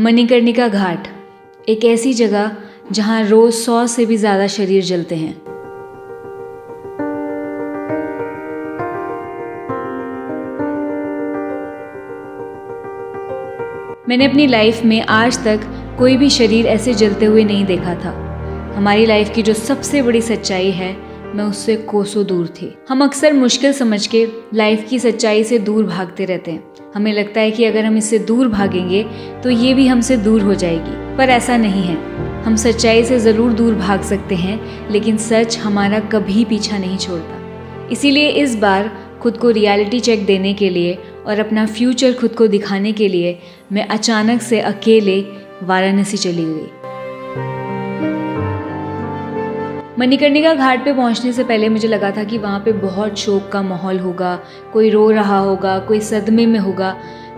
मणिकर्णिका घाट, एक ऐसी जगह जहाँ रोज 100 से भी ज़्यादा शरीर जलते हैं। मैंने अपनी लाइफ में आज तक कोई भी शरीर ऐसे जलते हुए नहीं देखा था। हमारी लाइफ की जो सबसे बड़ी सच्चाई है, मैं उससे कोसों दूर थी। हम अक्सर मुश्किल समझ के लाइफ की सच्चाई से दूर भागते रहते हैं। हमें लगता है कि अगर हम इससे दूर भागेंगे तो ये भी हमसे दूर हो जाएगी, पर ऐसा नहीं है। हम सच्चाई से ज़रूर दूर भाग सकते हैं, लेकिन सच हमारा कभी पीछा नहीं छोड़ता। इसीलिए इस बार खुद को रियलिटी चेक देने के लिए और अपना फ्यूचर खुद को दिखाने के लिए मैं अचानक से अकेले वाराणसी चली गई। मणिकर्णिका घाट पे पहुंचने से पहले मुझे लगा था कि वहाँ पे बहुत शोक का माहौल होगा, कोई रो रहा होगा, कोई सदमे में होगा,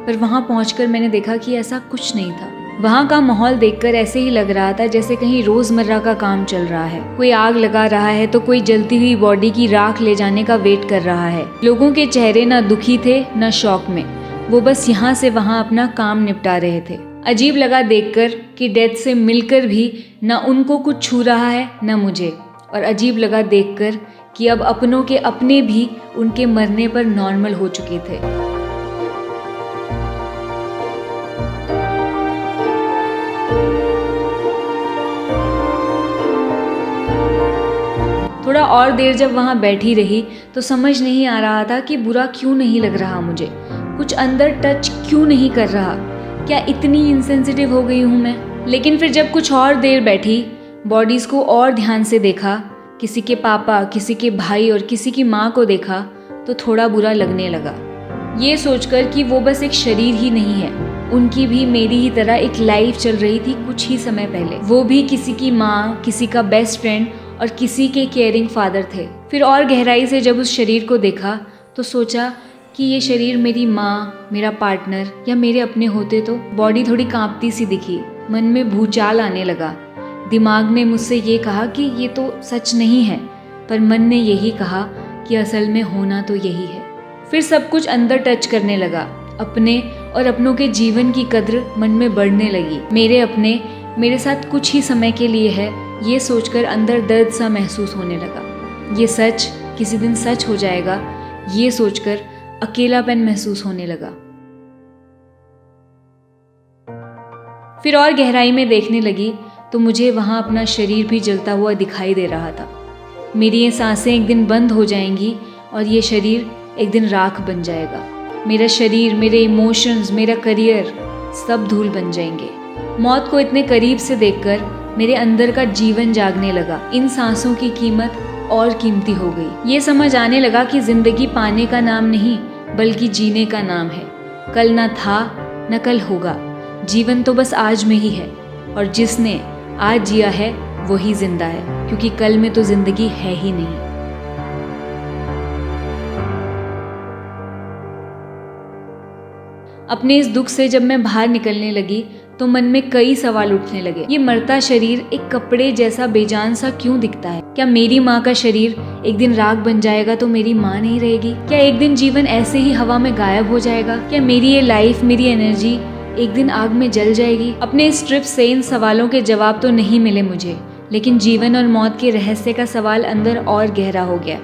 पर वहाँ पहुंचकर मैंने देखा कि ऐसा कुछ नहीं था। वहाँ का माहौल देखकर ऐसे ही लग रहा था जैसे कहीं रोजमर्रा का काम चल रहा है। कोई आग लगा रहा है तो कोई जलती हुई बॉडी की राख ले जाने का वेट कर रहा है। लोगों के चेहरे ना दुखी थे ना शौक में, वो बस यहाँ से वहाँ अपना काम निपटा रहे थे। अजीब लगा देखकर कि डेथ से मिलकर भी ना उनको कुछ छू रहा है ना मुझे, और अजीब लगा देखकर कि अब अपनों के अपने भी उनके मरने पर नॉर्मल हो चुके थे। थोड़ा और देर जब वहाँ बैठी रही तो समझ नहीं आ रहा था कि बुरा क्यों नहीं लग रहा मुझे, कुछ अंदर टच क्यों नहीं कर रहा, क्या इतनी इनसेंसिटिव हो गई हूँ मैं। लेकिन फिर जब कुछ और देर बैठी, बॉडीज़ को और ध्यान से देखा, किसी के पापा, किसी के भाई और किसी की माँ को देखा, तो थोड़ा बुरा लगने लगा। ये सोचकर कि वो बस एक शरीर ही नहीं है, उनकी भी मेरी ही तरह एक लाइफ चल रही थी कुछ ही समय पहले। वो भी किसी की माँ, किसी का बेस्ट फ्रेंड और किसी के केयरिंग फादर थे। फिर और गहराई से जब उस शरीर को देखा तो सोचा कि ये शरीर मेरी माँ, मेरा पार्टनर या मेरे अपने होते तो। बॉडी थोड़ी कांपती सी दिखी, मन में भूचाल आने लगा। दिमाग ने मुझसे ये कहा कि ये तो सच नहीं है, पर मन ने यही कहा कि असल में होना तो यही है। फिर सब कुछ अंदर टच करने लगा। अपने और अपनों के जीवन की कद्र मन में बढ़ने लगी। मेरे अपने मेरे साथ कुछ ही समय के लिए है, ये सोचकर अंदर दर्द सा महसूस होने लगा। ये सच किसी दिन सच हो जाएगा, ये सोचकर अकेलापन महसूस होने लगा। फिर और गहराई में देखने लगी तो मुझे वहाँ अपना शरीर भी जलता हुआ दिखाई दे रहा था। मेरी ये सांसें एक दिन बंद हो जाएंगी और ये शरीर एक दिन राख बन जाएगा। मेरा शरीर, मेरे इमोशंस, मेरा करियर सब धूल बन जाएंगे। मौत को इतने करीब से देखकर मेरे अंदर का जीवन जागने लगा। इन सांसों की कीमत और कीमती हो गई। ये समझ आने लगा कि जिंदगी पाने का नाम नहीं, बल्कि जीने का नाम है। कल ना था न कल होगा, जीवन तो बस आज में ही है, और जिसने आज जिया है वही जिंदा है, क्योंकि कल में तो जिंदगी है ही नहीं। अपने इस दुख से जब मैं बाहर निकलने लगी तो मन में कई सवाल उठने लगे। ये मरता शरीर एक कपड़े जैसा बेजान सा क्यों दिखता है? क्या मेरी माँ का शरीर एक दिन राख बन जाएगा तो मेरी माँ नहीं रहेगी? क्या एक दिन जीवन ऐसे ही हवा में गायब हो जाएगा? क्या मेरी ये लाइफ, मेरी एनर्जी एक दिन आग में जल जाएगी? अपने इस ट्रिप से इन सवालों के जवाब तो नहीं मिले मुझे, लेकिन जीवन और मौत के रहस्य का सवाल अंदर और गहरा हो गया।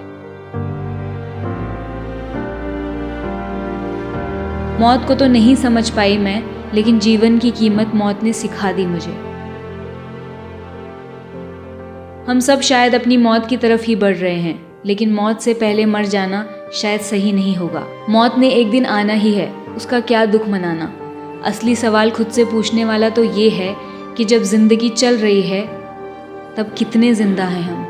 मौत को तो नहीं समझ पाई मैं, लेकिन जीवन की कीमत मौत ने सिखा दी मुझे। हम सब शायद अपनी मौत की तरफ ही बढ़ रहे हैं, लेकिन मौत से पहले मर जाना शायद सही नहीं होगा। मौत ने एक दिन आना ही है, उसका क्या दुख मनाना। असली सवाल खुद से पूछने वाला तो ये है कि जब जिंदगी चल रही है तब कितने जिंदा हैं हम।